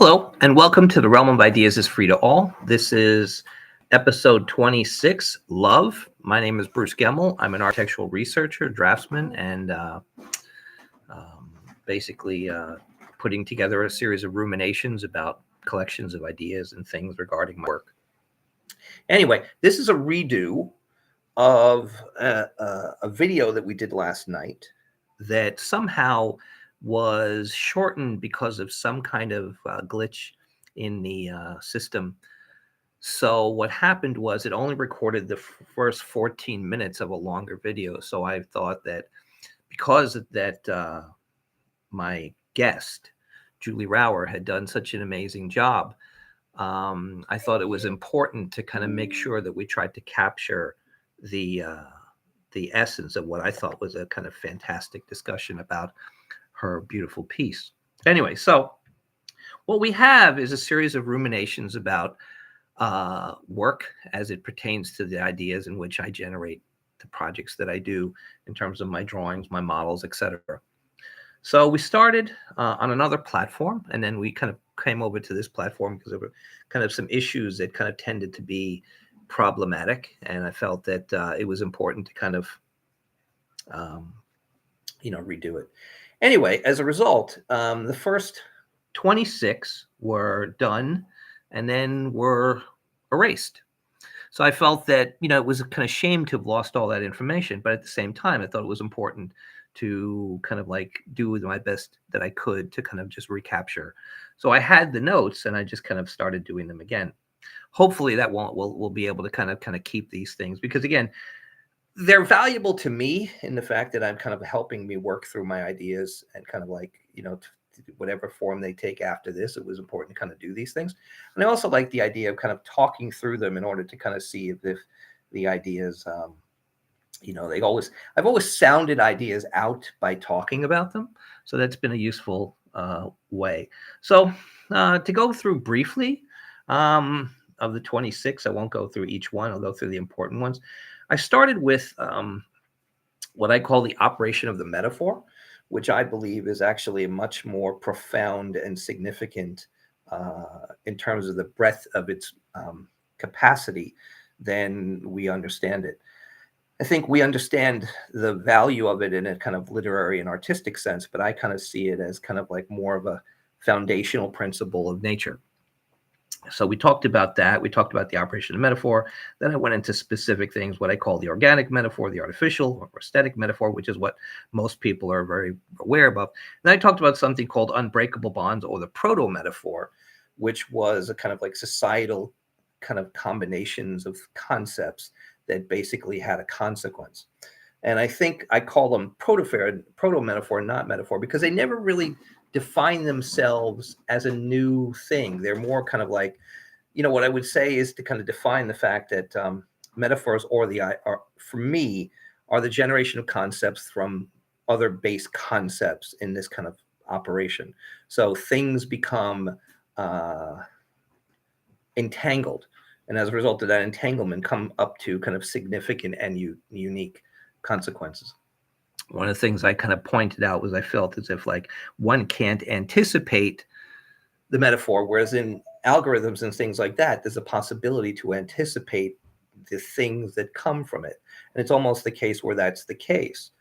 Hello, and welcome to The Realm of Ideas is Free to All. This is episode 26, Love. My name is Bruce Gemmel. I'm an architectural researcher, draftsman, and um, basically putting together a series of ruminations about collections of ideas and things regarding my work. Anyway, this is a redo of a video that we did last night that somehow was shortened because of some kind of glitch in the system. So what happened was it only recorded the first 14 minutes of a longer video. So I thought that because that my guest, Julie Rauer, had done such an amazing job, I thought it was important to kind of make sure that we tried to capture the uh, the essence of what I thought was a kind of fantastic discussion about her beautiful piece. Anyway, so what we have is a series of ruminations about work as it pertains to the ideas in which I generate the projects that I do in terms of my drawings, my models, etc. So we started on another platform, and then we kind of came over to this platform because there were kind of some issues that kind of tended to be problematic, and I felt that it was important to kind of, um, redo it. Anyway, as a result, the first 26 were done, and then were erased. So I felt that, it was a kind of shame to have lost all that information, but at the same time, I thought it was important to kind of like do my best that I could to kind of just recapture. So I had the notes and I just kind of started doing them again. Hopefully that won't we'll be able to kind of keep these things because again, they're valuable to me in the fact that I'm kind of helping me work through my ideas and kind of like, whatever form they take after this, it was important to kind of do these things. And I also like the idea of kind of talking through them in order to kind of see if the ideas, I've always sounded ideas out by talking about them. So that's been a useful way. So to go through briefly of the 26, I won't go through each one. I'll go through the important ones. I started with what I call the operation of the metaphor, which I believe is actually much more profound and significant in terms of the breadth of its capacity than we understand it. I think we understand the value of it in a kind of literary and artistic sense, but I kind of see it as kind of like more of a foundational principle of nature. So we talked about that. We talked about the operation of metaphor. Then I went into specific things, what I call the organic metaphor, the artificial or aesthetic metaphor, which is what most people are very aware of. And I talked about something called unbreakable bonds or the proto-metaphor, which was a kind of like societal kind of combinations of concepts that basically had a consequence. And I think I call them proto-metaphor, not metaphor, because they never really define themselves as a new thing. They're more kind of like, what I would say is to kind of define the fact that metaphors for me, are the generation of concepts from other base concepts in this kind of operation. So things become entangled. And as a result of that entanglement, come up to kind of significant and unique consequences. One of the things I kind of pointed out was I felt as if like one can't anticipate the metaphor, whereas in algorithms and things like that, there's a possibility to anticipate the things that come from it. And it's almost the case where that's the case.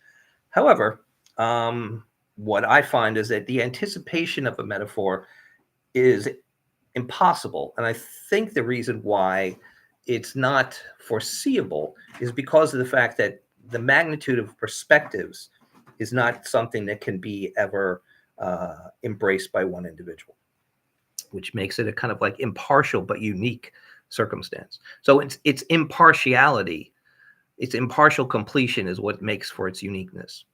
However, what I find is that the anticipation of a metaphor is impossible. And I think the reason why it's not foreseeable is because of the fact that the magnitude of perspectives is not something that can be ever embraced by one individual, which makes it a kind of like impartial but unique circumstance. So its impartiality, its impartial completion is what makes for its uniqueness.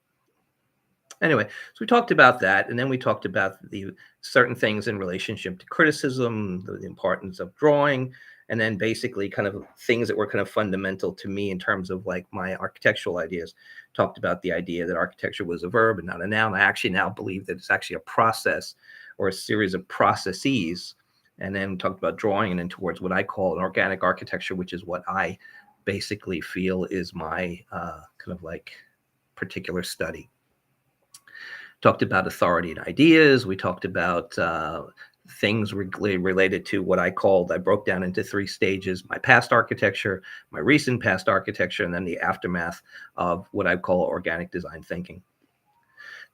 Anyway, so we talked about that, and then we talked about the certain things in relationship to criticism, the importance of drawing, and then basically kind of things that were kind of fundamental to me in terms of like my architectural ideas. Talked about the idea that architecture was a verb and not a noun. I actually now believe that it's actually a process or a series of processes. And then talked about drawing and then towards what I call an organic architecture, which is what I basically feel is my kind of like particular study. Talked about authority and ideas. We talked about things related to what I broke down into 3 stages: my past architecture, my recent past architecture, and then the aftermath of what I call organic design thinking.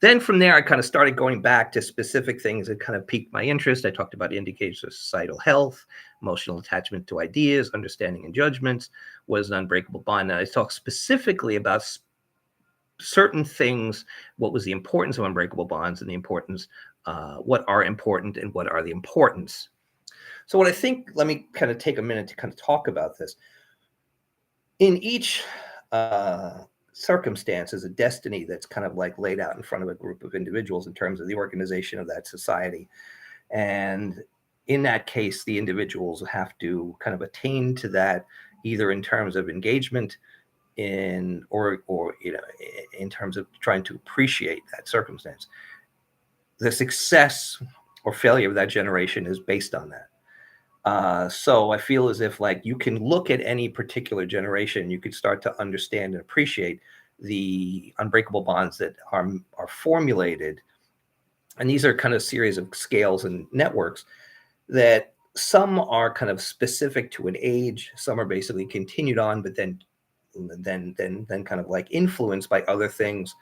Then from there, I kind of started going back to specific things that kind of piqued my interest. I talked about indicators of societal health, emotional attachment to ideas, understanding and judgments, what is an unbreakable bond. And I talked specifically about certain things, what was the importance of unbreakable bonds and the importance, what are important and what are the importance. So what I think, let me kind of take a minute to kind of talk about this. In each circumstance is a destiny that's kind of like laid out in front of a group of individuals in terms of the organization of that society. And in that case, the individuals have to kind of attain to that, either in terms of engagement or in terms of trying to appreciate that circumstance. The success or failure of that generation is based on that. So I feel as if like you can look at any particular generation, you could start to understand and appreciate the unbreakable bonds that are formulated. And these are kind of series of scales and networks that some are kind of specific to an age, some are basically continued on, but then kind of like influenced by other things.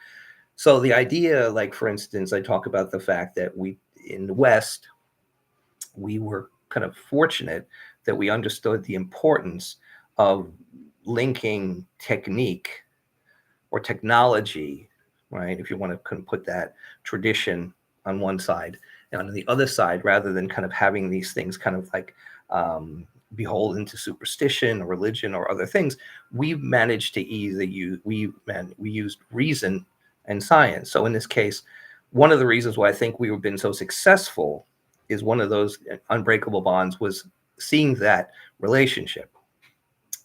So the idea, like for instance, I talk about the fact that we in the West, we were kind of fortunate that we understood the importance of linking technique or technology, right? If you want to kind of put that tradition on one side and on the other side, rather than kind of having these things kind of like beholden to superstition or religion or other things, we managed to either we used reason and science. So in this case, one of the reasons why I think we have been so successful is one of those unbreakable bonds was seeing that relationship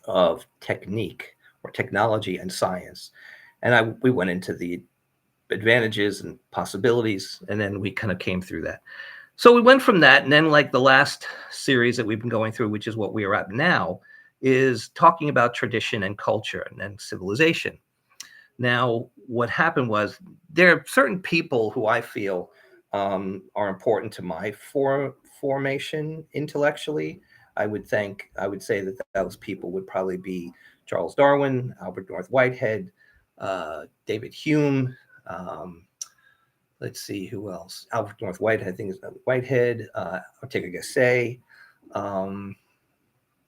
of technique or technology and science. And we went into the advantages and possibilities, and then we kind of came through that. So we went from that, and then like the last series that we've been going through, which is what we are at now, is talking about tradition and culture and then civilization. Now, what happened was there are certain people who I feel are important to my formation intellectually. I would say that those people would probably be Charles Darwin, Albert North Whitehead, David Hume. Let's see who else. Albert North Whitehead, I think is Whitehead. Ortega Gasset.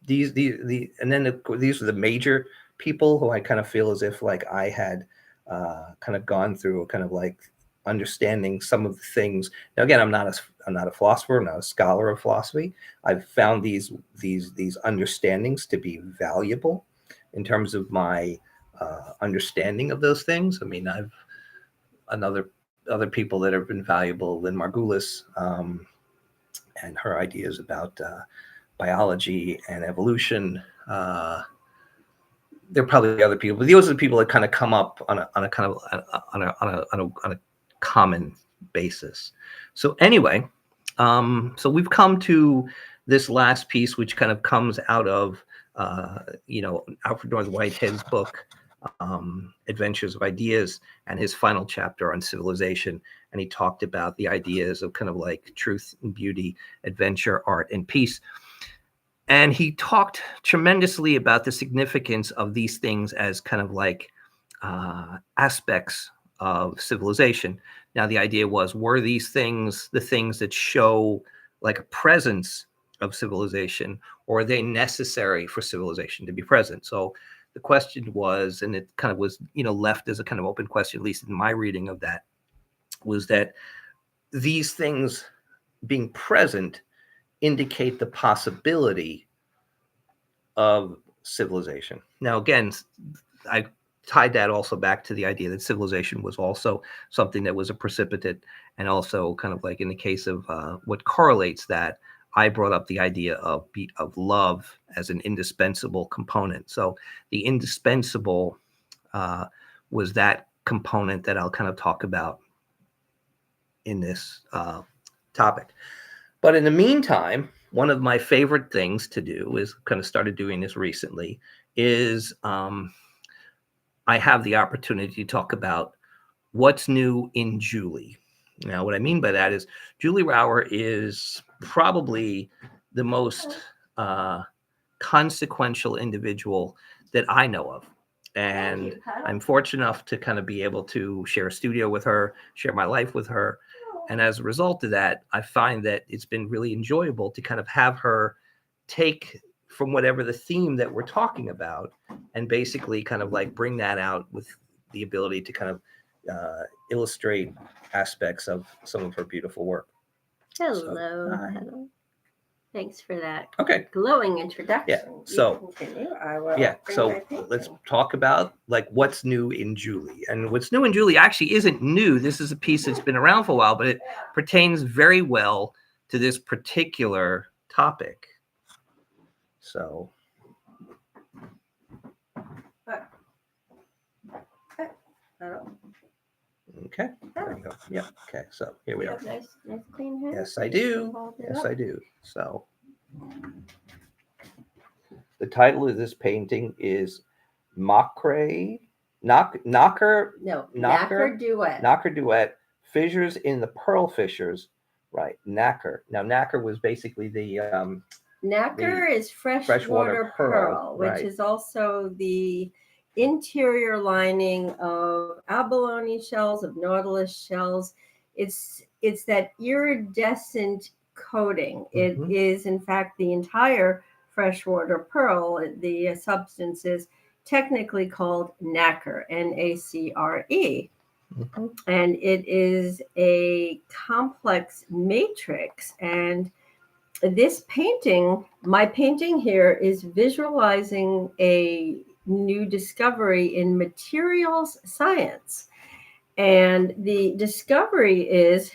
These are the major people who I kind of feel as if like I had kind of gone through kind of like understanding some of the things. Now again, I'm not a philosopher, I'm not a scholar of philosophy. I've found these understandings to be valuable in terms of my understanding of those things. I mean, I've other people that have been valuable, Lynn Margulis, and her ideas about biology and evolution. There are probably other people, but those are the people that kind of come up on a kind of common basis. So anyway, so we've come to this last piece, which kind of comes out of Alfred North Whitehead's book, Adventures of Ideas, and his final chapter on civilization. And he talked about the ideas of kind of like truth and beauty, adventure, art, and peace. And he talked tremendously about the significance of these things as kind of like aspects of civilization. Now, the idea was, were these things the things that show like a presence of civilization, or are they necessary for civilization to be present? So the question was, and it kind of was, left as a kind of open question, at least in my reading of that, was that these things being present indicate the possibility of civilization. Now, again, I tied that also back to the idea that civilization was also something that was a precipitate, and also kind of like in the case of what correlates that, I brought up the idea of love as an indispensable component. So the indispensable was that component that I'll kind of talk about in this topic. But in the meantime, one of my favorite things to do is kind of started doing this recently is I have the opportunity to talk about what's new in Julie. Now, what I mean by that is Julie Rauer is probably the most consequential individual that I know of. And I'm fortunate enough to kind of be able to share a studio with her, share my life with her. And as a result of that, I find that it's been really enjoyable to kind of have her take from whatever the theme that we're talking about and basically kind of like bring that out with the ability to kind of illustrate aspects of some of her beautiful work. Hello. Hello. Thanks for that. Okay. Glowing introduction. Yeah. So, let's talk about like what's new in Julie. And what's new in Julie actually isn't new. This is a piece that's been around for a while, but it pertains very well to this particular topic. So. Okay. There we go. Yeah. Okay. So here we are. Nice clean hair. Yes, I do. Yes, I do. So the title of this painting is Knocker Duet, Fissures in the Pearl Fissures. Right. Nacre. Now, nacre was basically the nacre is freshwater pearl, which is also the interior lining of abalone shells, of nautilus shells. It's that iridescent coating. It is, in fact, the entire freshwater pearl. The substance is technically called nacre, Nacre. And it is a complex matrix. And this painting, my painting here, is visualizing a new discovery in materials science. And the discovery is,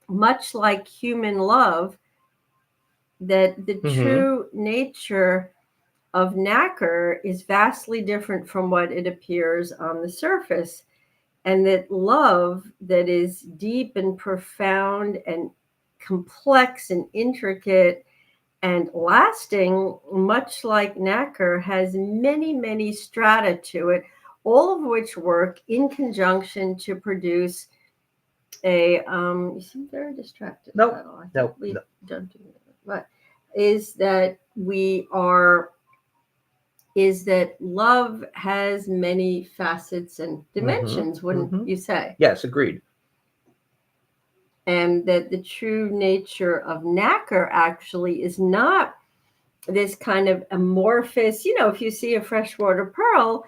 much like human love, that the true nature of nacre is vastly different from what it appears on the surface. And that love that is deep and profound and complex and intricate and lasting, much like nacre, has many, many strata to it, all of which work in conjunction to produce a, you seem very distracted. Nope. Don't do that. But is that love has many facets and dimensions, wouldn't you say? Yes, agreed. And that the true nature of nacre actually is not this kind of amorphous, if you see a freshwater pearl,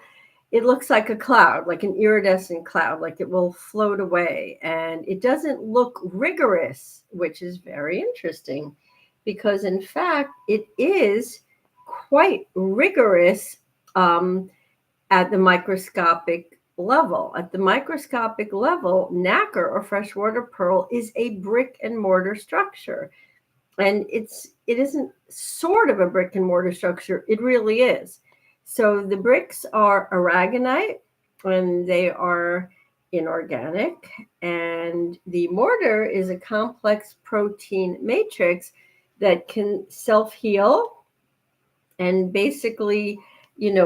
it looks like a cloud, like an iridescent cloud, like it will float away. And it doesn't look rigorous, which is very interesting, because in fact, it is quite rigorous at the microscopic level. At the microscopic level, nacre or freshwater pearl is a brick and mortar structure. And it isn't sort of a brick and mortar structure, it really is. So the bricks are aragonite and they are inorganic, and the mortar is a complex protein matrix that can self-heal and basically,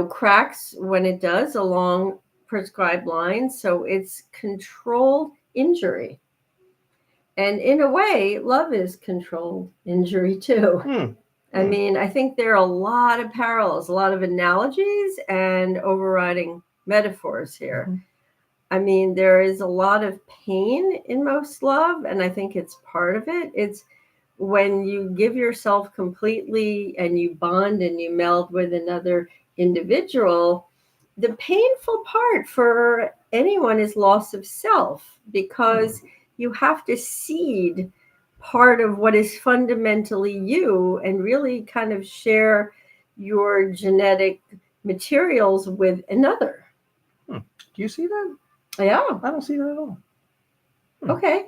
cracks when it does along prescribed lines. So it's controlled injury. And in a way, love is controlled injury too. I mean, I think there are a lot of parallels, a lot of analogies and overriding metaphors here. I mean, there is a lot of pain in most love, and I think it's part of it. It's when you give yourself completely and you bond and you meld with another individual. The painful part for anyone is loss of self, because you have to cede part of what is fundamentally you and really kind of share your genetic materials with another. Do you see that? Yeah. I don't see that at all. Okay.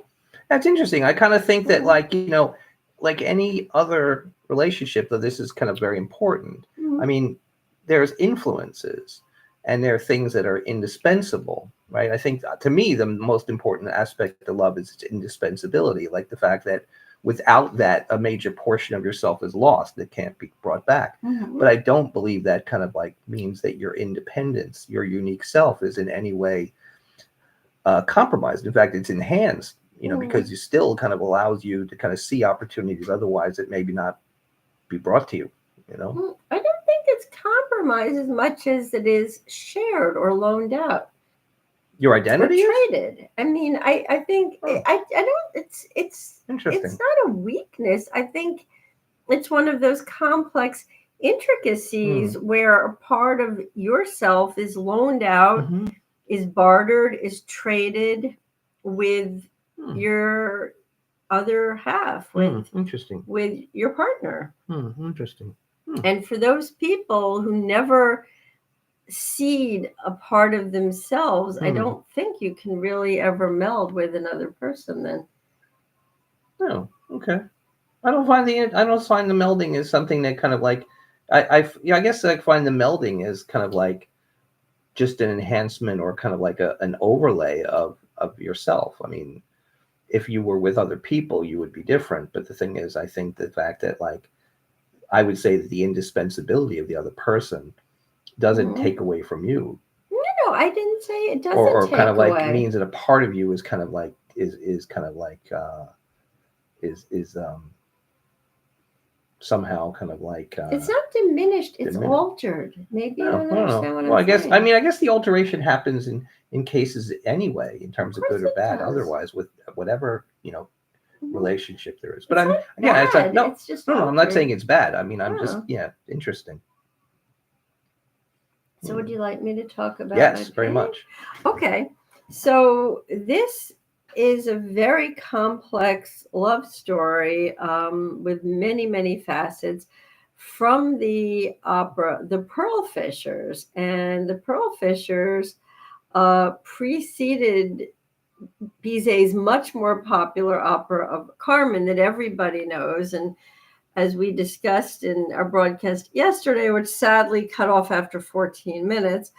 That's interesting. I kind of think that, like any other relationship, though this is kind of very important. I mean, there's influences and there are things that are indispensable, right? I think, to me, the most important aspect of love is its indispensability, like the fact that without that, a major portion of yourself is lost that can't be brought back. But I don't believe that kind of like means that your independence, your unique self, is in any way compromised. In fact, it's enhanced because it still kind of allows you to kind of see opportunities otherwise that maybe not be brought to you, I don't think it's compromise as much as it is shared or loaned out. Your identity or is? traded. I mean, I think I don't. It's Interesting. It's not a weakness. I think it's one of those complex intricacies where a part of yourself is loaned out, is bartered, is traded with your other half, Interesting. with your partner. Interesting. And for those people who never cede a part of themselves, I don't think you can really ever meld with another person then. Oh, okay. I don't find the melding is something that kind of like I guess I find the melding is kind of like just an enhancement or kind of like an overlay of yourself. I mean, if you were with other people, you would be different. But the thing is, I think the fact that like I would say that the indispensability of the other person doesn't take away from you. No, I didn't say it doesn't or take kind of like away. means that a part of you is kind of like is kind of like is somehow kind of like it's not diminished, it's altered. Maybe you don't understand what I'm saying. I guess the alteration happens in cases anyway, in terms of good or bad. Otherwise, with whatever relationship there is. But I'm again, it's like, no, I'm not saying it's bad. I mean, I'm just interesting. So would you like me to talk about? Yes, very much. Okay, so this is a very complex love story with many, many facets from the opera, The Pearl Fishers. And The Pearl Fishers preceded Bizet's much more popular opera of Carmen that everybody knows. And as we discussed in our broadcast yesterday, which sadly cut off after 14 minutes,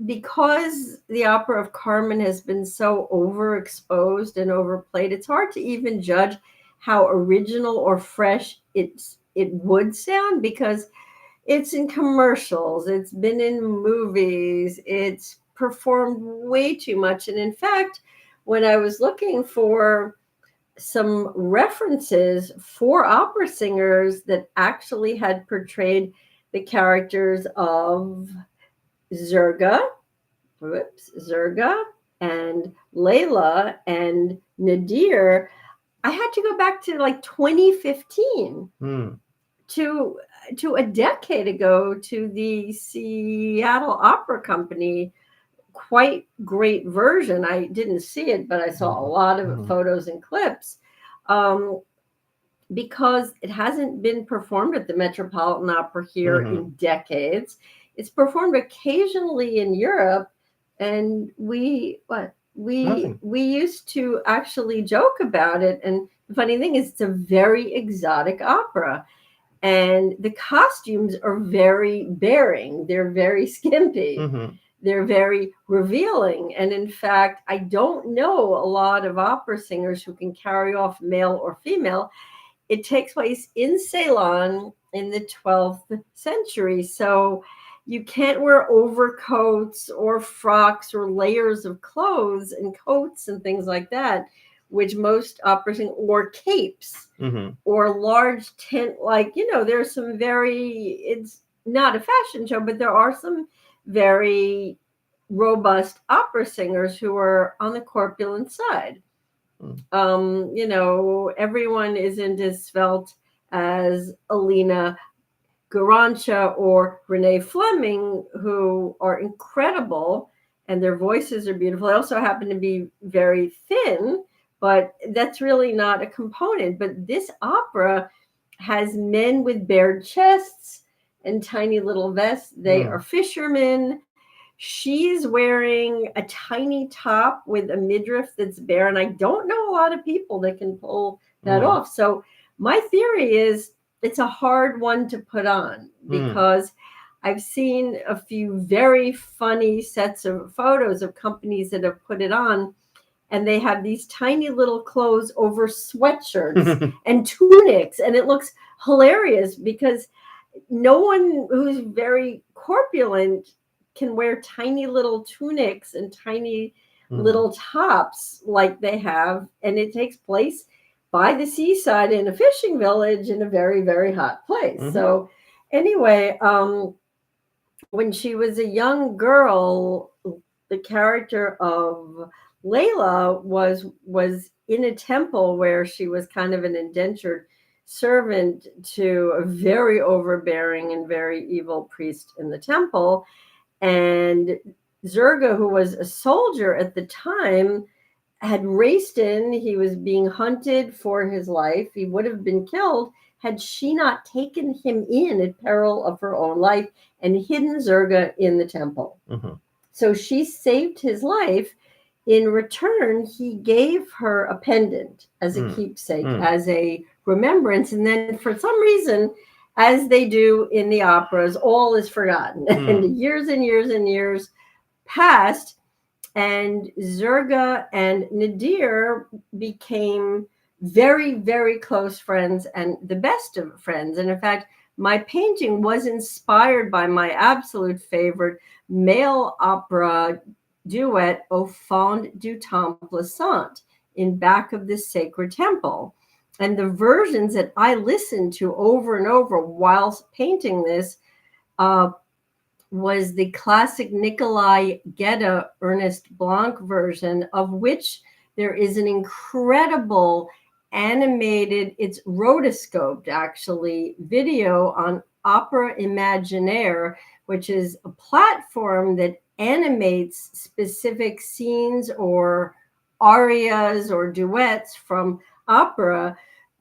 because the opera of Carmen has been so overexposed and overplayed, it's hard to even judge how original or fresh it would sound, because it's in commercials, it's been in movies, it's performed way too much. And in fact, when I was looking for some references for opera singers that actually had portrayed the characters of Zurga and Layla and Nadir, I had to go back to like 2015 to a decade ago, to the Seattle Opera Company. Quite great version. I didn't see it, but I saw a lot of photos and clips, because it hasn't been performed at the Metropolitan Opera here in decades. It's performed occasionally in Europe, and we used to actually joke about it. And the funny thing is, it's a very exotic opera, and the costumes are very bearing. They're very skimpy. They're very revealing. And in fact, I don't know a lot of opera singers who can carry off male or female. It takes place in Ceylon in the 12th century. So you can't wear overcoats or frocks or layers of clothes and coats and things like that, which most opera singers, or capes or large tent, like, there's some it's not a fashion show, but there are some very robust opera singers who are on the corpulent side. Everyone isn't as svelte as Alina Garancha or Renee Fleming, who are incredible, and their voices are beautiful. They also happen to be very thin, but that's really not a component. But this opera has men with bared chests and tiny little vests. They are fishermen. She's wearing a tiny top with a midriff that's bare, and I don't know a lot of people that can pull that off. So my theory is it's a hard one to put on, because I've seen a few very funny sets of photos of companies that have put it on, and they have these tiny little clothes over sweatshirts and tunics, and it looks hilarious, because no one who's very corpulent can wear tiny little tunics and tiny little tops like they have, and it takes place by the seaside in a fishing village in a very, very hot place. So anyway, when she was a young girl, the character of Layla was in a temple where she was kind of an indentured servant to a very overbearing and very evil priest in the temple. And Zerga, who was a soldier at the time, had raced in. He was being hunted for his life. He would have been killed had she not taken him in at peril of her own life and hidden Zerga in the temple. So she saved his life. In return, he gave her a pendant as a keepsake, as a remembrance. And then for some reason, as they do in the operas, all is forgotten. And years and years and years passed, and Zerga and Nadir became very, very close friends and the best of friends. And in fact, my painting was inspired by my absolute favorite male opera duet, Au Fond du Temple Saint, in back of this sacred temple. And the versions that I listened to over and over whilst painting this was the classic Nikolai Gedda Ernest Blanc version, of which there is an incredible animated, it's rotoscoped actually, video on Opera Imaginaire, which is a platform that animates specific scenes or arias or duets from opera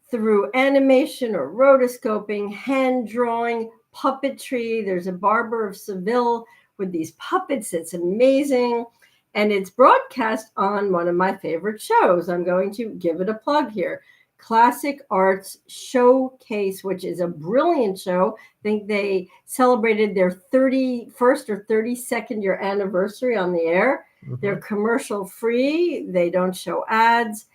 through animation or rotoscoping, hand drawing, puppetry. There's a Barber of Seville with these puppets. It's amazing. And it's broadcast on one of my favorite shows. I'm going to give it a plug here. Classic Arts Showcase, which is a brilliant show. I think they celebrated their 31st or 32nd year anniversary on the air. They're commercial free. They don't show ads.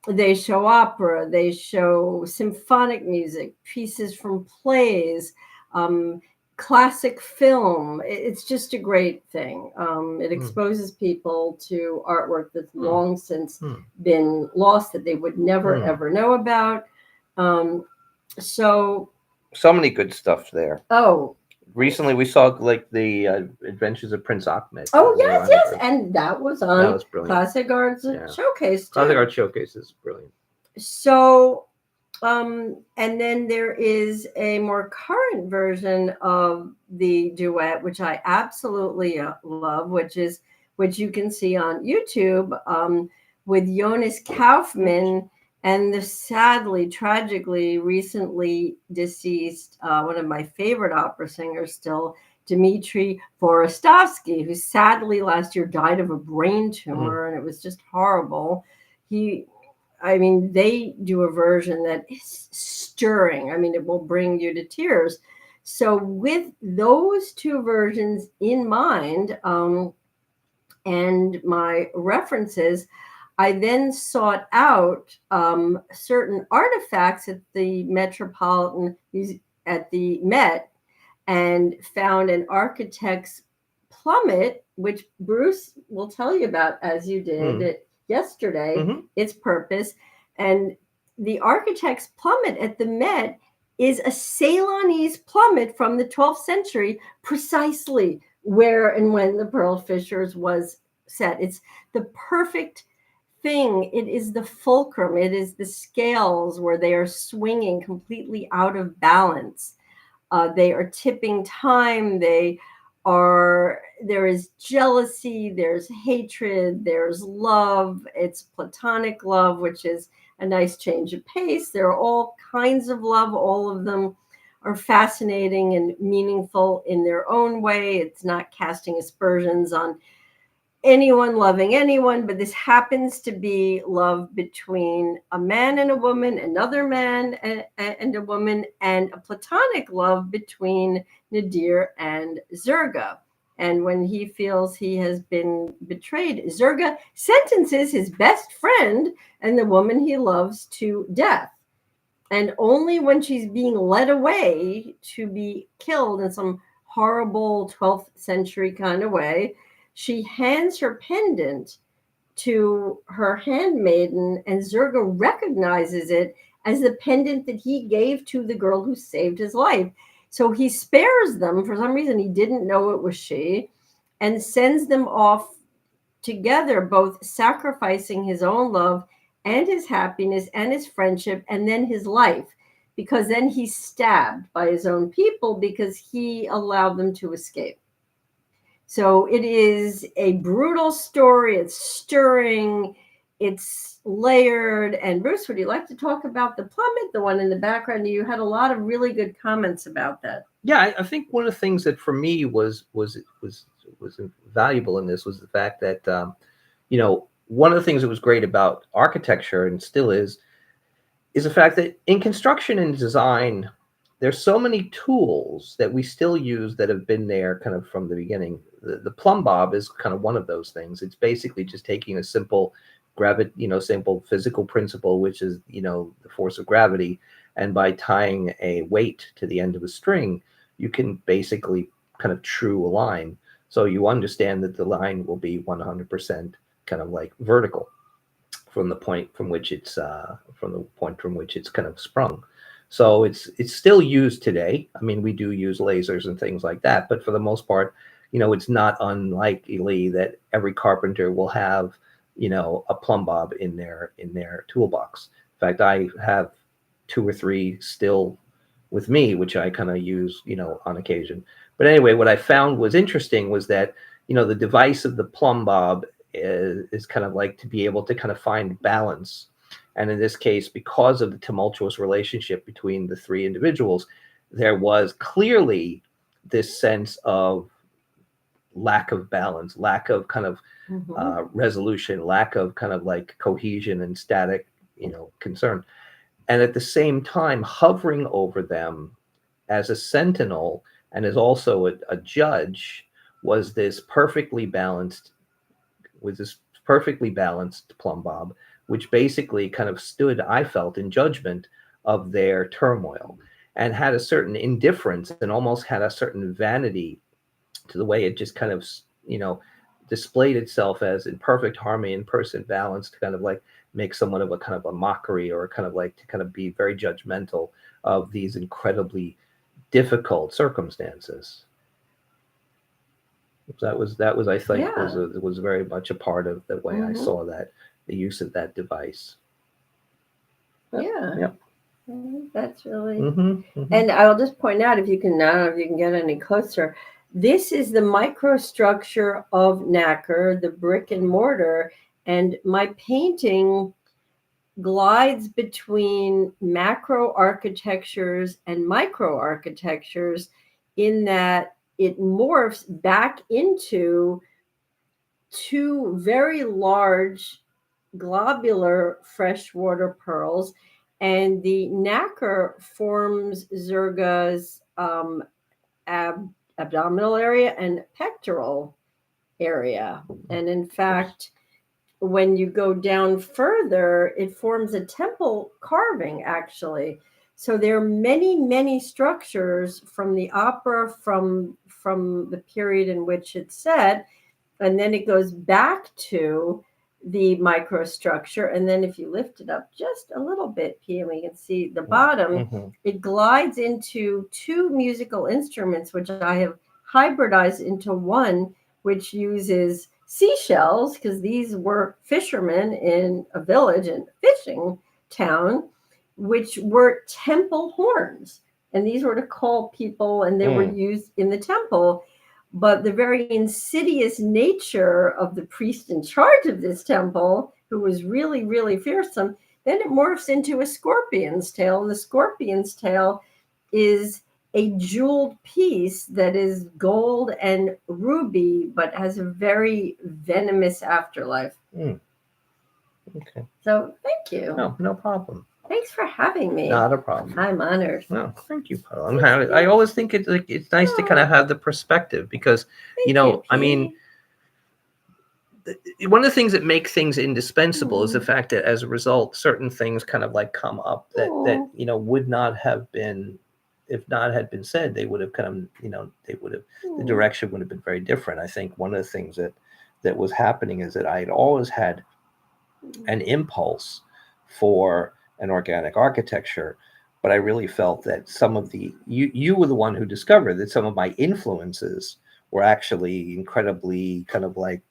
They show opera. They show symphonic music, pieces from plays, classic film. It's just a great thing. It exposes people to artwork that's long since been lost, that they would never ever know about. So many good stuff there. Oh, recently we saw like the Adventures of Prince Ahmed. Oh yes, and that was on that was brilliant. Classic Arts Showcase too. Classic Arts Showcase is brilliant. So and then there is a more current version of the duet, which I absolutely love, which you can see on YouTube, with Jonas Kaufman and the sadly, tragically, recently deceased, one of my favorite opera singers still, Dmitry Vorostovsky, who sadly last year died of a brain tumor, and it was just horrible. They do a version that is stirring. It will bring you to tears. So with those two versions in mind, and my references, I then sought out certain artifacts at the Metropolitan at the Met, and found an architect's plummet, which Bruce will tell you about, as you did yesterday, its purpose. And the architect's plummet at the Met is a Ceylonese plummet from the 12th century, precisely where and when the Pearl Fishers was set. It's the perfect thing. It is the fulcrum. It is the scales where they are swinging completely out of balance. They are tipping time. There is jealousy, there's hatred, there's love. It's platonic love, which is a nice change of pace. There are all kinds of love. All of them are fascinating and meaningful in their own way. It's not casting aspersions on anyone loving anyone, but this happens to be love between a man and a woman, another man and a woman, and a platonic love between Nadir and Zerga. And when he feels he has been betrayed, Zerga sentences his best friend and the woman he loves to death. And only when she's being led away to be killed in some horrible 12th century kind of way, she hands her pendant to her handmaiden, and Zerga recognizes it as the pendant that he gave to the girl who saved his life. So he spares them. For some reason, he didn't know it was she, and sends them off together, both sacrificing his own love and his happiness and his friendship and then his life, because then he's stabbed by his own people because he allowed them to escape. So it is a brutal story. It's stirring, it's layered. And Bruce, would you like to talk about the plummet, the one in the background? You had a lot of really good comments about that. Yeah, I think one of the things that for me was valuable in this was the fact that one of the things that was great about architecture, and still is the fact that in construction and design, there's so many tools that we still use that have been there kind of from the beginning. The plumb bob is kind of one of those things. It's basically just taking a simple simple physical principle, which is, the force of gravity. And by tying a weight to the end of a string, you can basically kind of true a line. So you understand that the line will be 100% kind of like vertical from the point from which it's kind of sprung. So it's still used today. I mean, we do use lasers and things like that, but for the most part, it's not unlikely that every carpenter will have, a plumb bob in their toolbox. In fact, I have 2 or 3 still with me, which I kind of use, on occasion. But anyway, what I found was interesting was that, the device of the plumb bob is kind of like to be able to kind of find balance. And in this case, because of the tumultuous relationship between the 3 individuals, there was clearly this sense of lack of balance, lack of kind of resolution, lack of kind of like cohesion and static, concern. And at the same time, hovering over them as a sentinel and as also a judge was this perfectly balanced plumb bob, which basically kind of stood, I felt, in judgment of their turmoil and had a certain indifference and almost had a certain vanity to the way it just kind of, displayed itself as in perfect harmony and person balance to kind of like make somewhat of a kind of a mockery or kind of like to kind of be very judgmental of these incredibly difficult circumstances. That was I think was very much a part of the way I saw that, the use of that device. Yeah. That's really, and I'll just point out, if you can, I don't know if you can get any closer, this is the microstructure of nacre, the brick and mortar, and my painting glides between macro architectures and micro architectures in that it morphs back into 2 very large globular freshwater pearls, and the nacre forms Zerga's abdominal area and pectoral area. And in fact, when you go down further, it forms a temple carving, actually. So there are many, many structures from the opera, from the period in which it's set, and then it goes back to the microstructure. And then if you lift it up just a little bit, P, we can see the bottom, it glides into 2 musical instruments, which I have hybridized into one, which uses seashells, because these were fishermen in a village and fishing town, which were temple horns. And these were to call people, and they were used in the temple. But the very insidious nature of the priest in charge of this temple, who was really, really fearsome, then it morphs into a scorpion's tail. And the scorpion's tail is a jeweled piece that is gold and ruby, but has a very venomous afterlife. Okay. So thank you. No problem. Thanks for having me. Not a problem. I'm honored. No, thank you, Paul. I always think it's nice to kind of have the perspective because, I mean, one of the things that make things indispensable is the fact that as a result, certain things kind of like come up that would not have been, if not had been said, they would have kind of, the direction would have been very different. I think one of the things that was happening is that I had always had an impulse for an organic architecture. But I really felt that some of you were the one who discovered that some of my influences were actually incredibly kind of like,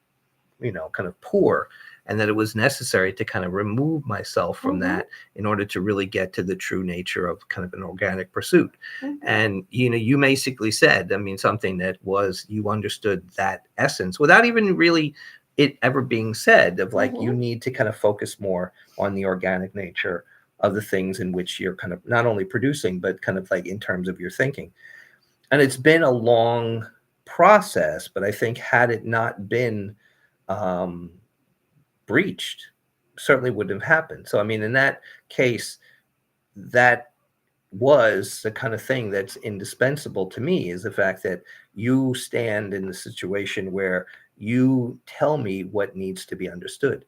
kind of poor, and that it was necessary to kind of remove myself from that in order to really get to the true nature of kind of an organic pursuit. And, you basically said, I mean, something that was, you understood that essence without even really it ever being said, of like, you need to kind of focus more on the organic nature of the things in which you're kind of not only producing, but kind of like in terms of your thinking. And it's been a long process, but I think had it not been um, breached, certainly wouldn't have happened. So, I mean, in that case, that was the kind of thing that's indispensable to me, is the fact that you stand in the situation where you tell me what needs to be understood.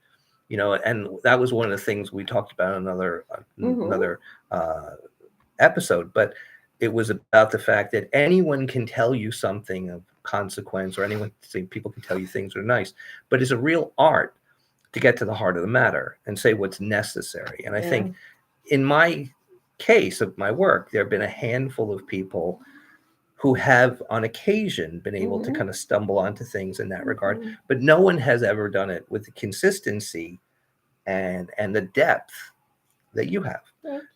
And that was one of the things we talked about in another episode. But it was about the fact that anyone can tell you something of consequence, or people can tell you things that are nice, but it's a real art to get to the heart of the matter and say what's necessary. And I think in my case of my work, there have been a handful of people who have on occasion been able to kind of stumble onto things in that regard, but no one has ever done it with the consistency and the depth that you have.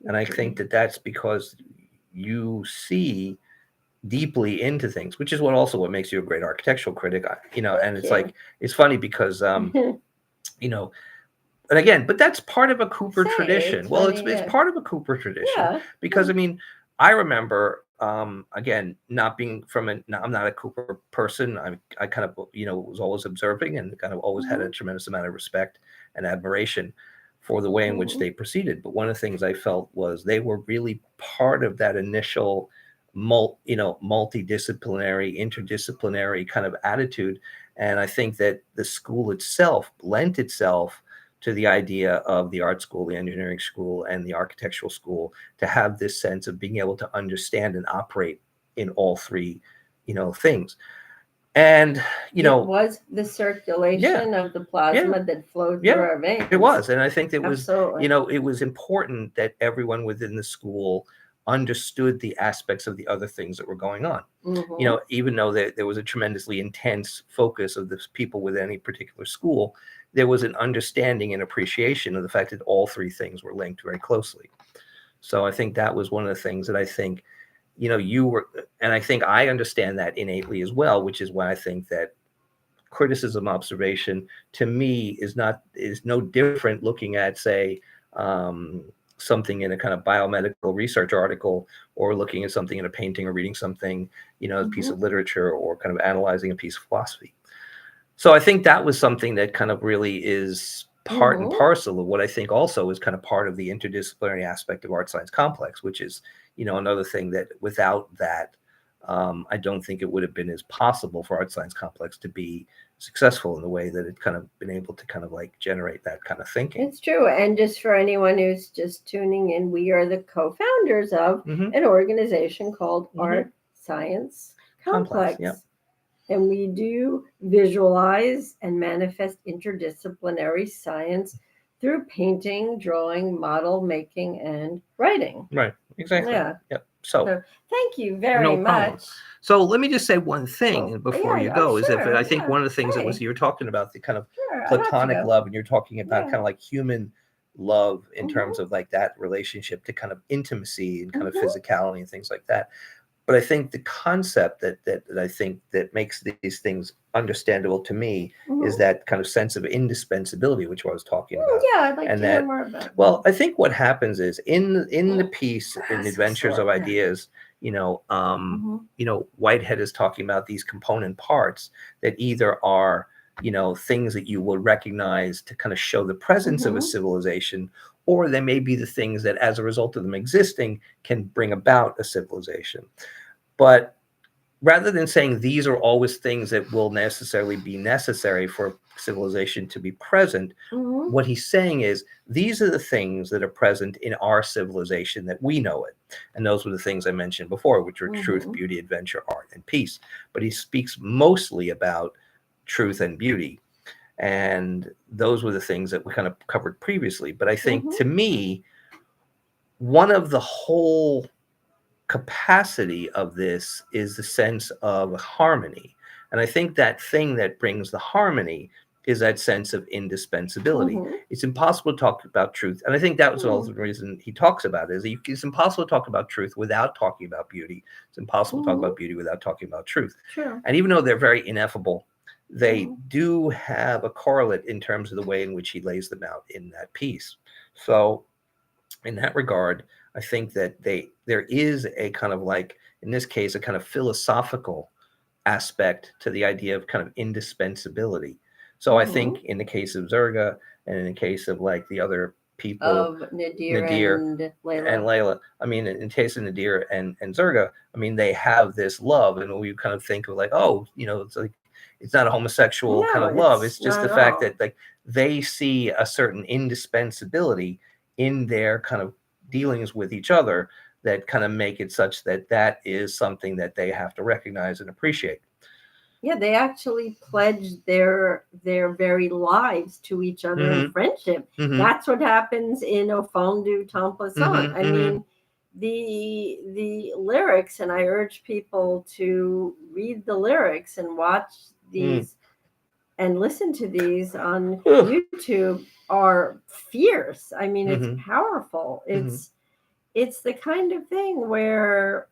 And I think that that's because you see deeply into things, which is what makes you a great architectural critic. And it's like, it's funny because and again, but that's part of a Cooper tradition. Well, it's part of a Cooper tradition, because I mean, I remember again, not being I'm not a Cooper person. I kind of was always observing and kind of always had a tremendous amount of respect and admiration for the way in which they proceeded. But one of the things I felt was they were really part of that initial multidisciplinary, interdisciplinary kind of attitude. And I think that the school itself lent itself to the idea of the art school, the engineering school, and the architectural school, to have this sense of being able to understand and operate in all three, things. And, it was the circulation of the plasma that flowed through our veins. It was. And I think it was, it was important that everyone within the school understood the aspects of the other things that were going on. Even though there was a tremendously intense focus of the people within any particular school, there was an understanding and appreciation of the fact that all three things were linked very closely. So I think that was one of the things that I think, you were, and I think I understand that innately as well, which is why I think that criticism observation to me is no different looking at, say, something in a kind of biomedical research article, or looking at something in a painting, or reading something, a piece of literature, or kind of analyzing a piece of philosophy. So I think that was something that kind of really is part and parcel of what I think also is kind of part of the interdisciplinary aspect of art science complex, which is, another thing that without that, I don't think it would have been as possible for art science complex to be successful in the way that it kind of been able to kind of like generate that kind of thinking. It's true. And just for anyone who's just tuning in, we are the co-founders of an organization called Art Science Complex. And we do visualize and manifest interdisciplinary science through painting, drawing, model making, and writing. Right. Exactly. Yeah. Yep. So thank you very much. So let me just say one thing before you go, is if I think one of the things that was, you're talking about the kind of platonic love, and you're talking about kind of like human love in terms of like that relationship to kind of intimacy and kind of physicality and things like that. But I think the concept that I think that makes these things understandable to me is that kind of sense of indispensability, which I was talking about. I'd like to hear more about it. Well, I think what happens is in the piece, in the Adventures of Ideas, Whitehead is talking about these component parts that either are, things that you will recognize to kind of show the presence of a civilization, or they may be the things that, as a result of them existing, can bring about a civilization. But rather than saying these are always things that will necessarily be necessary for civilization to be present, what he's saying is these are the things that are present in our civilization that we know it. And those were the things I mentioned before, which are truth, beauty, adventure, art, and peace. But he speaks mostly about truth and beauty. And those were the things that we kind of covered previously. But I think Mhm. to me, one of the whole capacity of this is the sense of harmony. And I think that thing that brings the harmony is that sense of indispensability. Mhm. It's impossible to talk about truth. And I think that was also Mhm. the reason he talks about it, is it's impossible to talk about truth without talking about beauty. It's impossible to talk Mhm. about beauty without talking about truth. True. And even though they're very ineffable, they Mhm. do have a correlate in terms of the way in which he lays them out in that piece. So in that regard, I think that there is a kind of, like, in this case, a kind of philosophical aspect to the idea of kind of indispensability. So I Mhm. think in the case of Zerga, and in the case of like the other people, Of Nadir Nadir and and Layla. Layla, I mean, in case of Nadir and Zerga, I mean, they have this love, and we kind of think of like, oh, it's like, it's not a homosexual kind No, of love. it's It's just not the at fact all. that, like, they see a certain indispensability in their kind of dealings with each other that kind of make it such that that is something that they have to recognize and appreciate. Yeah, they actually pledged their very lives to each other in Mm-hmm. friendship. Mm-hmm. That's what happens in Ofondu Tampasant. Mm-hmm. I Mm-hmm. mean, the lyrics, and I urge people to read the lyrics and watch Mm. these and listen to these on Ugh. YouTube, are fierce. I mean, it's Mm-hmm. powerful. Mm-hmm. It's the kind of thing where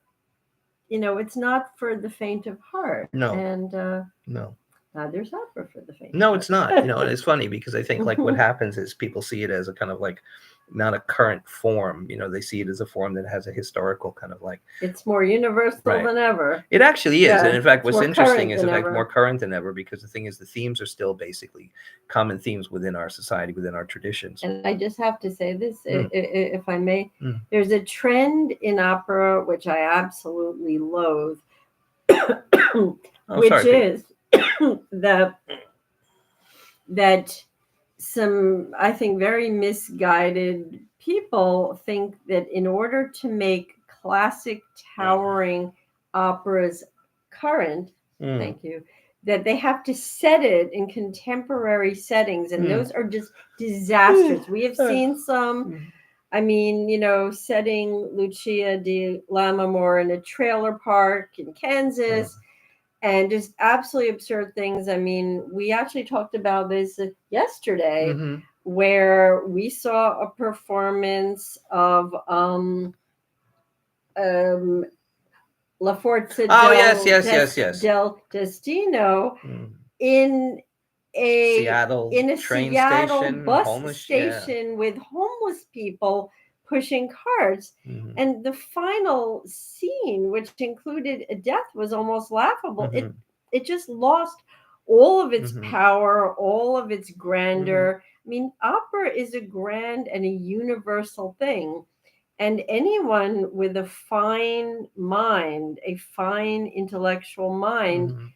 it's not for the faint of heart, No, and no. there's opera for the faint No, of it's not. heart. And it's funny because I think, like, what happens is people see it as a kind of like not a current form. They see it as a form that has a historical kind of like, It's more universal right. than ever. It actually is. And Yeah, in fact, it's what's more interesting current is, in than fact, more ever. current than ever, because the thing is, the themes are still basically common themes within our society, within our traditions. And I just have to say this, Mm, if I may. mm. There's a trend in opera which I absolutely loathe, Oh, which sorry, Pete. is the that some, I think, very misguided people think that in order to make classic towering operas current, Mm, thank you, that they have to set it in contemporary settings, and mm. those are just disastrous. We have Uh, seen some. mm, I mean, setting Lucia di Lammermoor in a trailer park in mm, Kansas, and just absolutely absurd things. I mean, we actually talked about this yesterday, mhm. where we saw a performance of um, La Forza Oh, yes, yes, yes, yes. del Destino Mm. in a Seattle in a train Seattle station, bus homeless. Yeah. station with homeless people pushing carts. Mhm, And the final scene, which included a death, was almost laughable. It mhm, it just lost all of its mhm, power, all of its mhm, grandeur. I mean, opera is a grand and a universal thing. And anyone with a fine mind, a fine intellectual mind, mhm.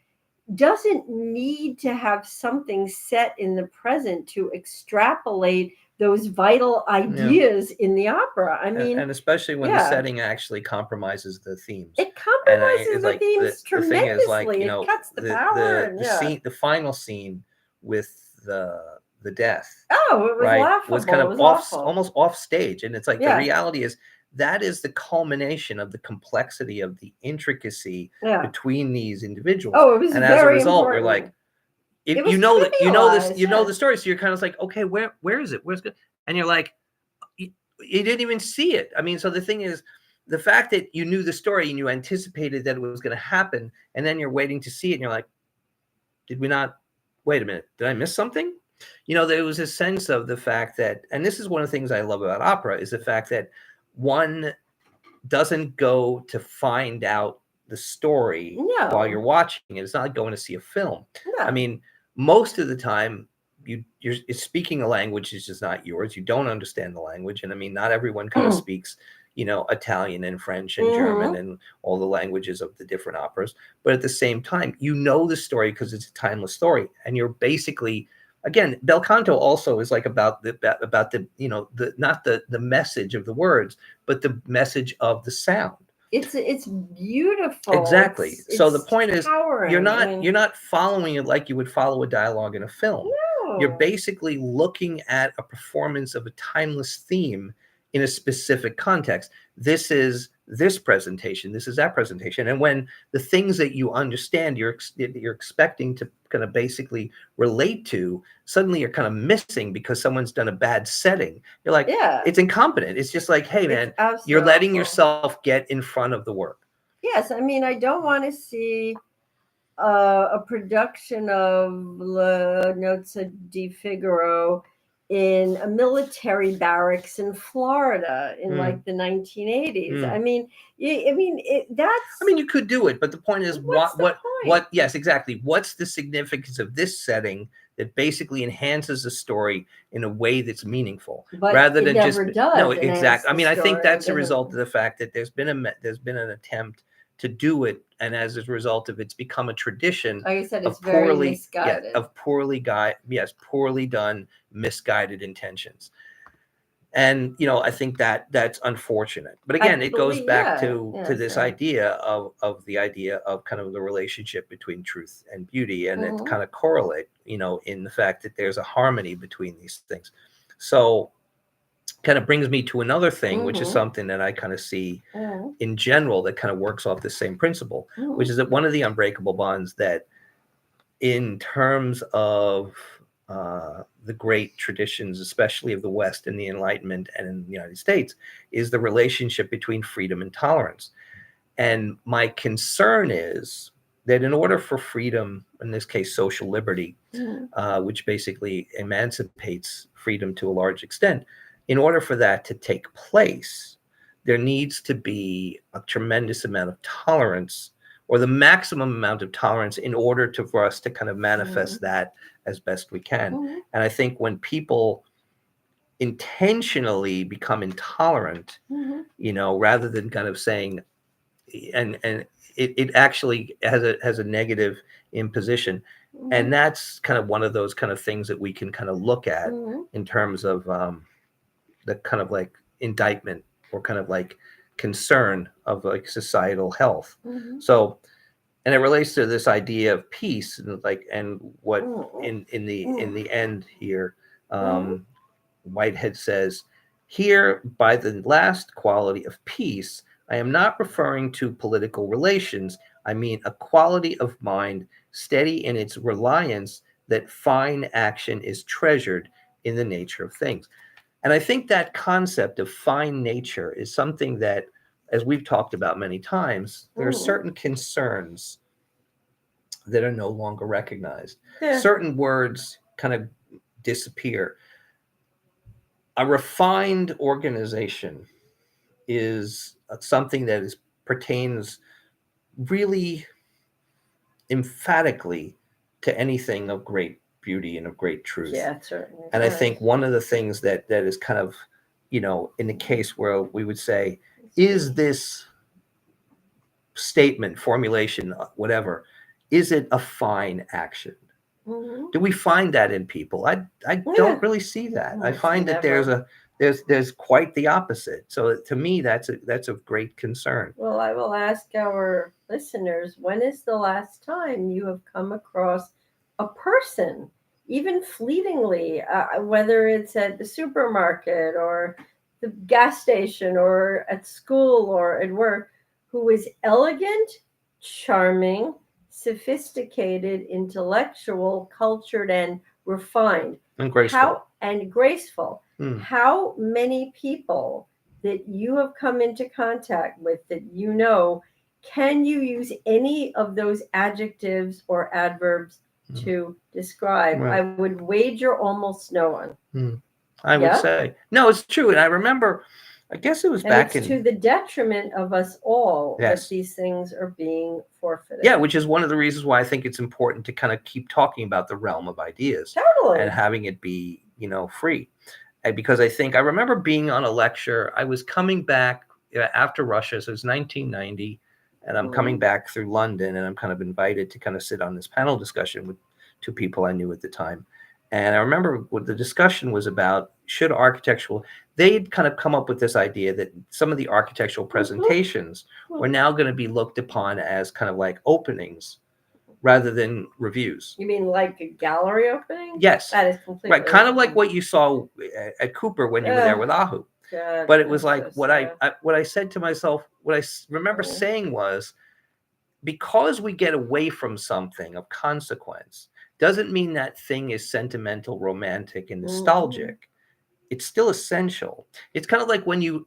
doesn't need to have something set in the present to extrapolate those vital Yeah. ideas in the opera. I mean, And especially when the yeah, setting actually compromises the themes. it And compromises it's the like themes the thing is, like, tremendously. It cuts the power, and the yeah. scene, the final scene with the death, Oh, it was right, was kind laughable. It of was off, awful. almost off stage. And it's like, the Yeah, reality is that is the culmination of the complexity of the intricacy yeah. between these individuals. Oh, it was And as a very result, we're like, important. It was that this, trivialized. the Yeah. story, so you're kind of like, okay, where is it, where's good, and you're like, you didn't even see it. I mean, so the thing is, the fact that you knew the story and you anticipated that it was going to happen, and then you're waiting to see it, and you're like, did we not? Wait a minute, did I miss something? There was a sense of the fact that, and this is one of the things I love about opera, is the fact that one doesn't go to find out the story while you're No, watching it. It's not like going to see a film. I no. mean, most of the time, you're speaking a language is just not yours. You don't understand the language, and I mean, not everyone kind of speaks, Italian and French and German Hmm. and all the languages of the different operas. But at the same time, you know the story because it's a timeless story, and you're basically, again, bel canto also is like about the the not the message of the words, but the message of the sound. It's beautiful. Exactly. So the It's point is, towering. I mean, you're not following it like you would follow a dialogue in a film. you're basically looking at a performance of a timeless theme in a specific context. This is this presentation, this is that presentation. And when the things that you understand, you're expecting to kind of basically relate to, suddenly you're kind of missing because someone's done a bad setting. You're like, Yeah. it's incompetent. It's just like, hey, man, It's you're letting awful. yourself get in front of the work. Yes, I mean, I don't want to see a production of Le Nozze di Figaro in a military barracks in Florida in like the 1980s. I mean, that's. I mean, you could do it, but the point is, What's the point? Yes, exactly. What's the significance of this setting that basically enhances the story in a way that's meaningful, But rather it than never just does no, enhance exactly. I the mean, I think story. that's It a result of doesn't. the fact that there's been an attempt to do it, and as a result of it's become a tradition Like I said, it's of very poorly, misguided. poorly done, misguided intentions. And I think that that's unfortunate, but again, it goes back to this idea of the idea of kind of the relationship between truth and beauty, and it kind of correlate in the fact that there's a harmony between these things. So kind of brings me to another thing, which is something that I kind of see in general that kind of works off the same principle, which is that one of the unbreakable bonds that in terms of the great traditions, especially of the West and the Enlightenment and in the United States, is the relationship between freedom and tolerance. And my concern is that in order for freedom, in this case, social liberty, which basically emancipates freedom to a large extent, in order for that to take place, there needs to be a tremendous amount of tolerance, or the maximum amount of tolerance, in order for us to kind of manifest that as best we can. And I think when people intentionally become intolerant, rather than kind of saying, and it actually has a negative imposition. And that's kind of one of those kind of things that we can kind of look at in terms of the kind of like indictment, or kind of like concern of like societal health. So, and it relates to this idea of peace, and what in the end here, Whitehead says, here, by the last quality of peace, I am not referring to political relations. I mean a quality of mind steady in its reliance that fine action is treasured in the nature of things. And I think that concept of fine nature is something that, as we've talked about many times, there are certain concerns that are no longer recognized. Certain words kind of disappear. A refined organization is something that pertains really emphatically to anything of great beauty and of great truth. Yeah, certainly. And I think one of the things that is kind of, in the case where we would say, is this statement, formulation, whatever, is it a fine action? Do we find that in people? I don't really see that. I find that there's quite the opposite. So to me, that's of great concern. Well, I will ask our listeners, when is the last time you have come across a person, even fleetingly, whether it's at the supermarket or the gas station or at school or at work, who is elegant, charming, sophisticated, intellectual, cultured, and refined, and graceful, graceful. How many people that you have come into contact with that can you use any of those adjectives or adverbs to describe? Right. I would wager almost no one. I would say no. It's true, and I remember. I guess it was back in, to the detriment of us all that these things are being forfeited. Yeah, which is one of the reasons why I think it's important to kind of keep talking about the realm of ideas. Totally. And having it be, free. Because I remember being on a lecture. I was coming back after Russia, so it was 1990, and I'm coming back through London, and I'm kind of invited to kind of sit on this panel discussion with two people I knew at the time. And I remember what the discussion was about, they'd kind of come up with this idea that some of the architectural presentations were now going to be looked upon as kind of like openings rather than reviews. You mean like a gallery opening? Yes. That is completely Right. Kind of like what you saw at Cooper when you were there with Ahu. God, But it was like so what I said to myself, what I remember Mm. saying was, because we get away from something of consequence, doesn't mean that thing is sentimental, romantic, and nostalgic. It's still essential. It's kind of like when you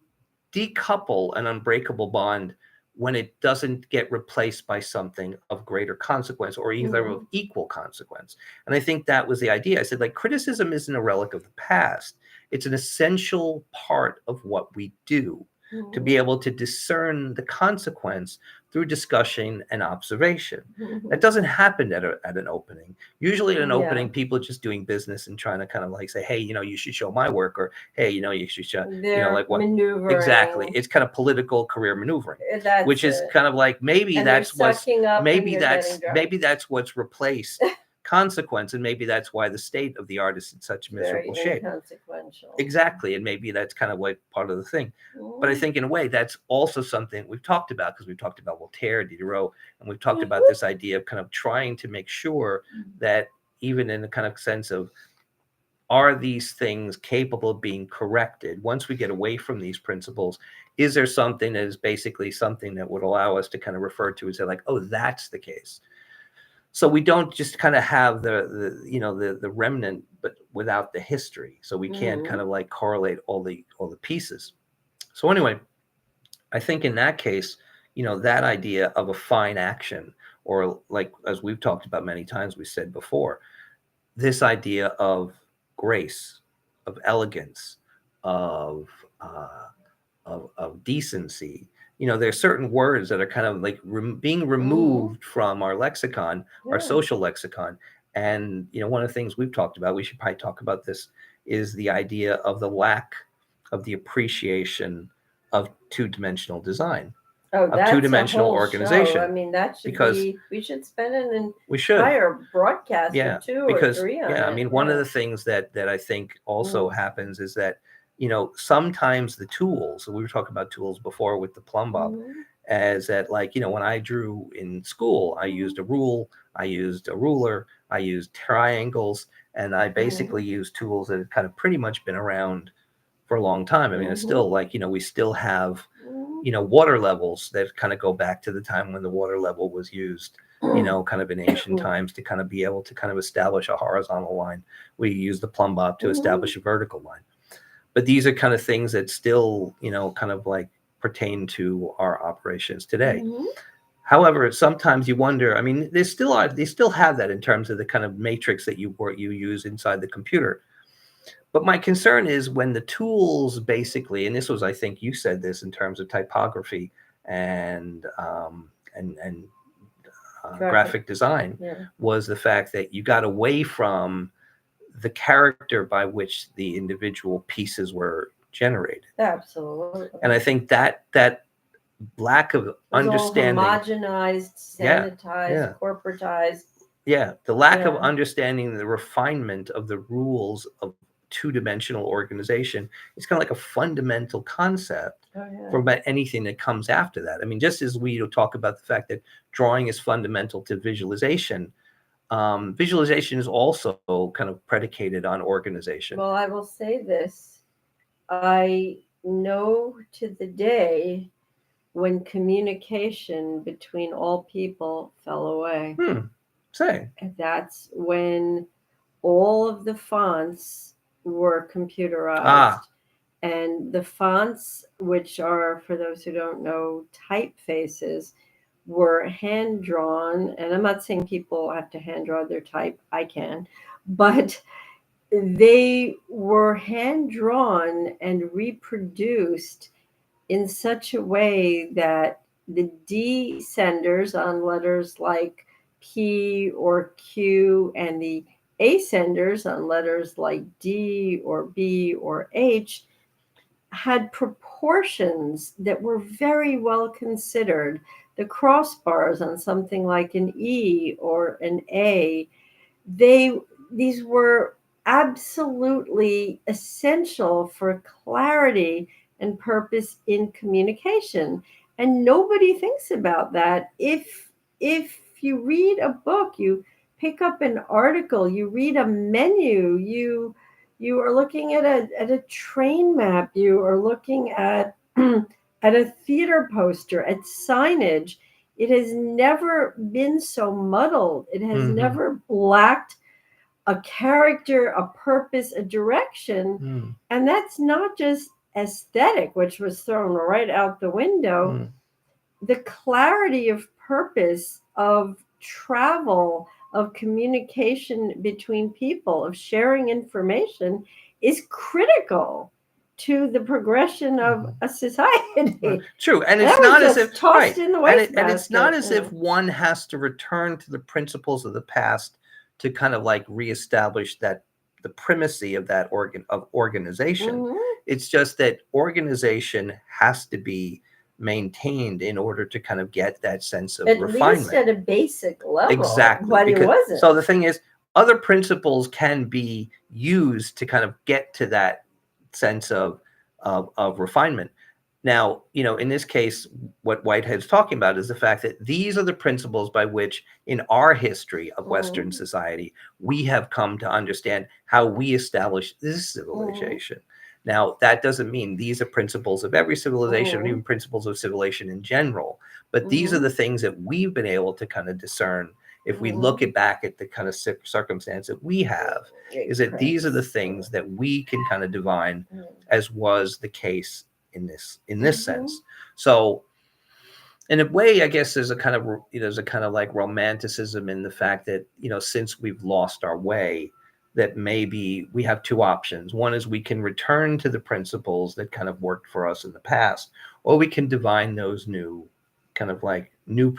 decouple an unbreakable bond when it doesn't get replaced by something of greater consequence or either of equal consequence. And I think that was the idea. I said, like, criticism isn't a relic of the past. It's an essential part of what we do to be able to discern the consequence through discussion and observation. That doesn't happen at an opening. Usually at an opening, people are just doing business and trying to kind of like say, hey, you should show my work, or hey, you should show, like what maneuvering. Exactly. It's kind of political career maneuvering, which is kind of like maybe and that's what's maybe that's what's replaced consequence, and maybe that's why the state of the art is in such miserable shape. Inconsequential. Exactly, and maybe that's kind of what part of the thing. But I think in a way that's also something we've talked about, because we've talked about Voltaire, Diderot, and we've talked about this idea of kind of trying to make sure that even in the kind of sense of, are these things capable of being corrected once we get away from these principles? Is there something that is basically something that would allow us to kind of refer to and say, like, oh, that's the case? So we don't just kind of have the remnant, but without the history. So we can't kind of like correlate all the pieces. So anyway, I think in that case, that idea of a fine action, or like, as we've talked about many times, we said before, this idea of grace, of elegance, of decency. There's certain words that are kind of like being removed from our lexicon, our social lexicon. And one of the things we've talked about, we should probably talk about this, is the idea of the lack of the appreciation of two-dimensional design. Oh, of two-dimensional organization. Show. I mean, that should be, we should spend an entire broadcast or two or three on it. I mean, one of the things that I think also happens is that, sometimes the tools, we were talking about tools before with the plumb bob, as that, like, when I drew in school, I used a rule, I used a ruler, I used triangles, and I basically used tools that have kind of pretty much been around for a long time. I mean, it's still like, we still have, water levels that kind of go back to the time when the water level was used, kind of in ancient times, to kind of be able to kind of establish a horizontal line. We use the plumb bob to establish a vertical line. But these are kind of things that still, kind of like pertain to our operations today. However, sometimes you wonder, I mean, they still have that in terms of the kind of matrix that you use inside the computer. But my concern is when the tools basically, and this was, I think you said this in terms of typography and graphic design, was the fact that you got away from the character by which the individual pieces were generated. Absolutely. And I think that lack of understanding, homogenized, sanitized, corporatized. The lack of understanding the refinement of the rules of two-dimensional organization is kind of like a fundamental concept for about anything that comes after that. I mean, just as we talk about the fact that drawing is fundamental to visualization, visualization is also kind of predicated on organization. Well, I will say this. I know to the day when communication between all people fell away. Say. And that's when all of the fonts were computerized. And the fonts, which are, for those who don't know, typefaces, were hand drawn. And I'm not saying people have to hand draw their type, I can, but they were hand drawn and reproduced in such a way that the D senders on letters like P or Q and the A senders on letters like D or B or H had proportions that were very well considered. The crossbars on something like an E or an A, these were absolutely essential for clarity and purpose in communication. And nobody thinks about that if if you read a book, you pick up an article, you read a menu, you are looking at a train map, you are looking at at a theater poster, at signage. It has never been so muddled. It has never lacked a character, a purpose, a direction. And that's not just aesthetic, which was thrown right out the window. The clarity of purpose, of travel, of communication between people, of sharing information is critical to the progression of a society. True, and That it's was not as just if tossed in the and wastebasket. it's not as if one has to return to the principles of the past to kind of like reestablish that the primacy of that organization. It's just that organization has to be maintained in order to kind of get that sense of refinement. At least at a basic level. Exactly. But it wasn't. So the thing is, other principles can be used to kind of get to that sense of refinement. Now, in this case, what Whitehead's talking about is the fact that these are the principles by which, in our history of Western society, we have come to understand how we establish this civilization. Now, that doesn't mean these are principles of every civilization or even principles of civilization in general, but these are the things that we've been able to kind of discern if we look back at the kind of circumstance that we have, is that these are the things that we can kind of divine, as was the case in this sense. So in a way, I guess there's a kind of like romanticism in the fact that, since we've lost our way, that maybe we have two options. One is we can return to the principles that kind of worked for us in the past, or we can divine those new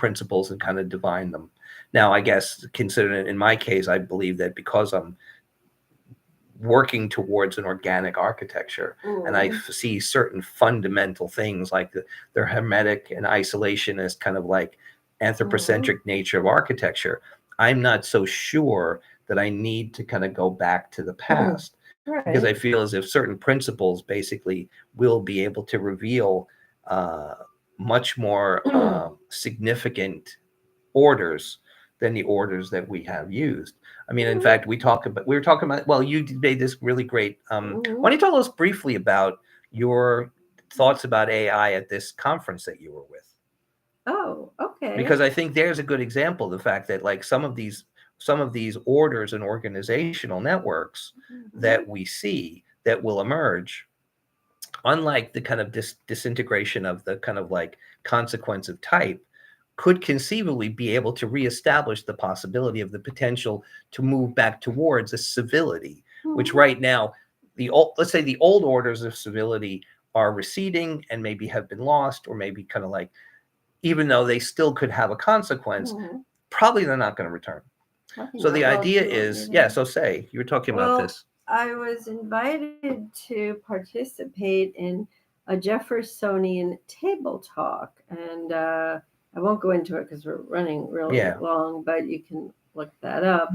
principles and kind of divine them. Now, I guess, considering in my case, I believe that because I'm working towards an organic architecture, and I see certain fundamental things like the hermetic and isolationist kind of like anthropocentric nature of architecture, I'm not so sure that I need to kind of go back to the past, because I feel as if certain principles basically will be able to reveal much more significant orders than the orders that we have used. I mean, in fact, we were talking about, well, you made this really great. Why don't you tell us briefly about your thoughts about AI at this conference that you were with? Oh, okay. Because I think there's a good example of the fact that like some of these orders and organizational networks that we see that will emerge, unlike the kind of disintegration of the kind of like consequence of type, could conceivably be able to reestablish the possibility of the potential to move back towards a civility, which right now, let's say the old orders of civility are receding and maybe have been lost, or maybe kind of like, even though they still could have a consequence, probably they're not going to return. So the idea is, so say, you were talking about this. I was invited to participate in a Jeffersonian table talk, and I won't go into it because we're running really long, but you can look that up.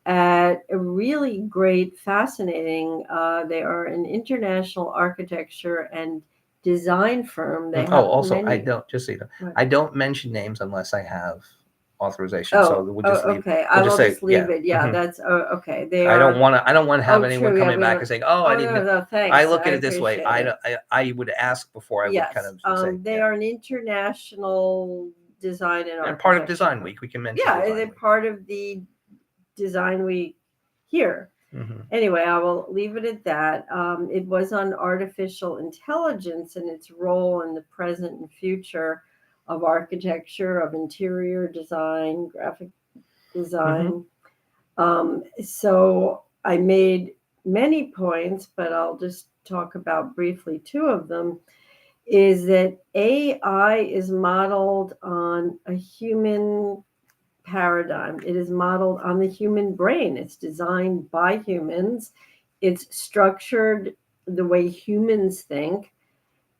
At a really great, fascinating, they are an international architecture and design firm. They I don't mention names unless I have authorization. So we'll just leave. Okay. I will just leave it. Yeah, that's okay. I don't want to have anyone coming back and saying, I didn't. No, thanks. I look at it this way. I would ask before I would kind of say. They are an international design and part of Design Week. We can mention. Yeah, they're part of the Design Week here. Anyway, I will leave it at that. It was on artificial intelligence and its role in the present and future of architecture, of interior design, graphic design. So I made many points, but I'll just talk about briefly two of them. Is that AI is modeled on a human paradigm. It is modeled on the human brain. It's designed by humans. It's structured the way humans think.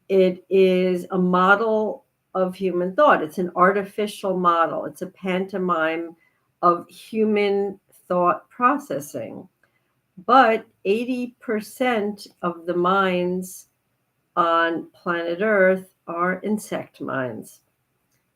It is a model of human thought. It's an artificial model. It's a pantomime of human thought processing. But 80% of the minds on planet Earth are insect minds.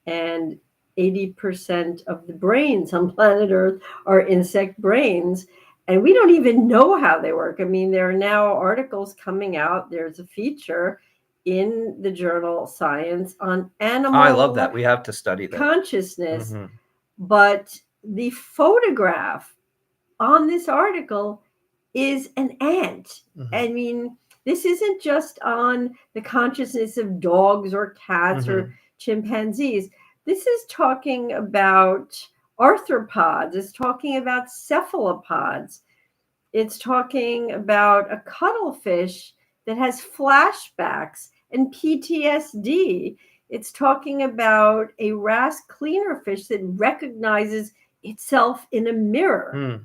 And 80% of the brains on planet Earth are insect brains. And we don't even know how they work. I mean, there are now articles coming out. There's a feature in the journal Science on animal I love that. We have to study that. consciousness. But the photograph on this article is an ant. I mean, this isn't just on the consciousness of dogs or cats or chimpanzees. This is talking about arthropods. It's talking about cephalopods. It's talking about a cuttlefish that has flashbacks and PTSD. It's talking about a wrasse cleaner fish that recognizes itself in a mirror.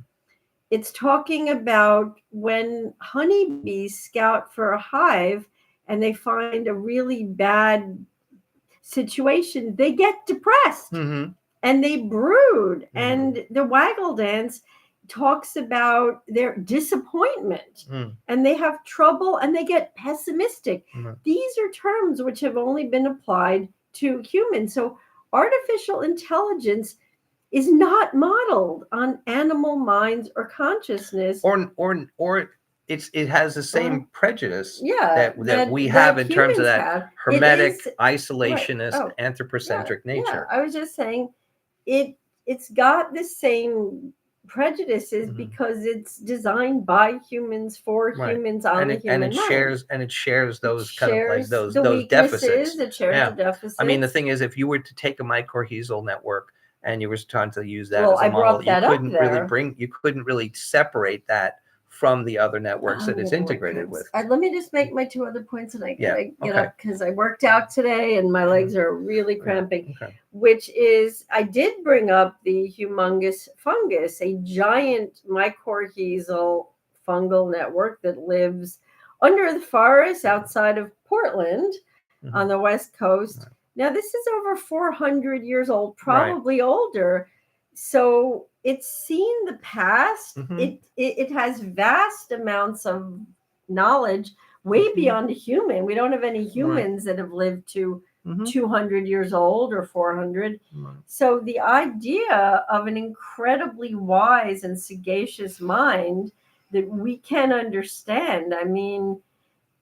It's talking about when honeybees scout for a hive and they find a really bad situation, they get depressed and they brood. And the waggle dance talks about their disappointment and they have trouble and they get pessimistic. These are terms which have only been applied to humans. So artificial intelligence is not modeled on animal minds or consciousness, or it has the same prejudice that we have in terms of that have. hermetic, isolationist, anthropocentric nature. I was just saying it's got the same prejudices because it's designed by humans for humans on the human mind. It shares those kind of like those weaknesses, deficits. It shares the deficits. I mean, the thing is, if you were to take a mycorrhizal network and you were trying to use that as a I model, you couldn't really separate that from the other networks that it's integrated with. Let me just make my two other points, and I gotta get up because I worked out today and my legs are really cramping. Which is, I did bring up the humongous fungus, a giant mycorrhizal fungal network that lives under the forest outside of Portland on the West Coast. Now, this is over 400 years old, probably older. So it's seen the past. It has vast amounts of knowledge, way beyond a human. We don't have any humans that have lived to 200 years old or 400. So the idea of an incredibly wise and sagacious mind that we can understand, I mean,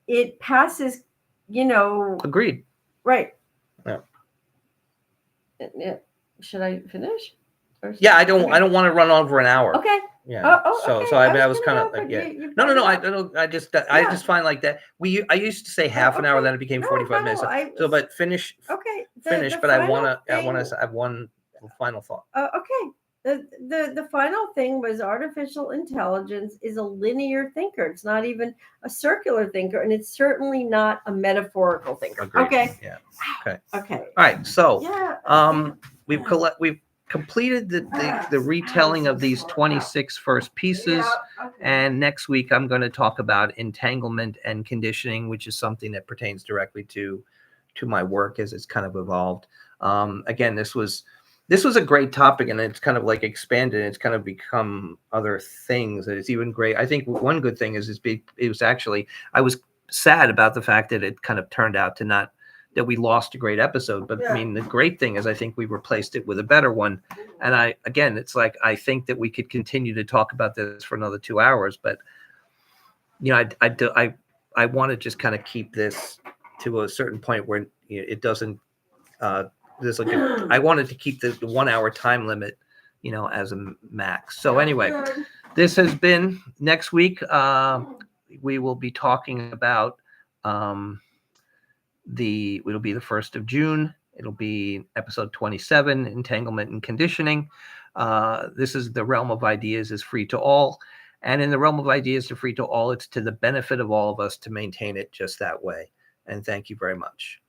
it passes, Agreed. Right. Yeah. Should I finish? Yeah, I don't want to run over an hour. Okay. Yeah. Okay. So I was kind of like, No. I just find like that. I used to say half an hour, then it became 45 minutes. But finish. Okay. Finish. But I want to have one final thought. Okay. The final thing was artificial intelligence is a linear thinker. It's not even a circular thinker, and it's certainly not a metaphorical thinker. Agreed. Okay. Yeah. Okay. Okay. All right. So we've completed the retelling of these 26 first pieces. And next week I'm going to talk about entanglement and conditioning, which is something that pertains directly to my work as it's kind of evolved. Again, this was a great topic, and it's kind of like expanded. It's kind of become other things, and it's even great. I think one good thing is it was actually, I was sad about the fact that it kind of turned out to not, that we lost a great episode. But I mean, the great thing is I think we replaced it with a better one. And it's like, I think that we could continue to talk about this for another 2 hours, but I want to just kind of keep this to a certain point where it doesn't, I wanted to keep the 1 hour time limit, as a max. So anyway, this has been, next week, we will be talking about, it'll be the 1st of June. It'll be episode 27, Entanglement and Conditioning. This is the realm of ideas is free to all. And in the realm of ideas to free to all, it's to the benefit of all of us to maintain it just that way. And thank you very much.